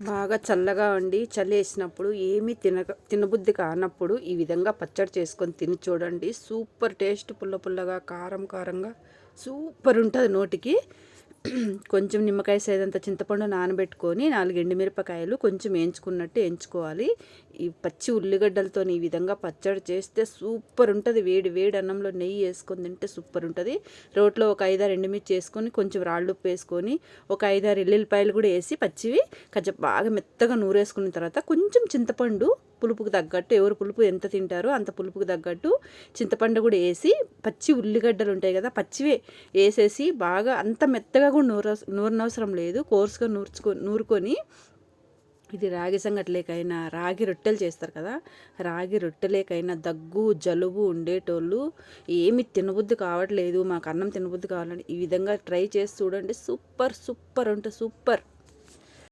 బాగా చల్లగా ఉండి చలి వేసినప్పుడు ఏమీ తినబుద్ధి కానప్పుడు ఈ విధంగా పచ్చడి చేసుకొని తిని చూడండి. సూపర్ టేస్ట్, పుల్ల పుల్లగా, కారం కారంగా సూపర్ ఉంటుంది నోటికి. కొంచెం నిమ్మకాయ సైజంత చింతపండు నానబెట్టుకొని 4 ఎండుమిరపకాయలు కొంచెం వేయించుకున్నట్టు వేయించుకోవాలి. ఈ పచ్చి ఉల్లిగడ్డలతో ఈ విధంగా పచ్చడి చేస్తే సూపర్ ఉంటుంది. వేడి వేడి అన్నంలో నెయ్యి వేసుకొని తింటే సూపర్ ఉంటుంది. రోట్లో ఒక 5-6 ఎండుమిర్చి వేసుకొని కొంచెం రాళ్ళుప్పు వేసుకొని ఒక 5-6 ఎల్లుల్లిపాయలు కూడా వేసి పచ్చివి కొంచెం బాగా మెత్తగా నూరేసుకున్న తర్వాత కొంచెం చింతపండు పులుపుకు తగ్గట్టు, ఎవరు పులుపు ఎంత తింటారో అంత పులుపుకు తగ్గట్టు చింతపండు కూడా వేసి పచ్చి ఉల్లిగడ్డలు ఉంటాయి కదా పచ్చివే వేసేసి బాగా అంత మెత్తగా కూడా నూరనవసరం లేదు, కోర్సుగా నూరుకొని ఇది రాగి సంగట్లేకైనా రాగి రొట్టెలు చేస్తారు కదా, రాగి రొట్టెలేకైనా దగ్గు జలుబు ఉండేటోళ్ళు ఏమి తినబుద్ధి కావట్లేదు, మాకు అన్నం తినబుద్ధి కావాలంటే ఈ విధంగా ట్రై చేసి చూడండి. సూపర్ సూపర్ ఉంటుంది, సూపర్.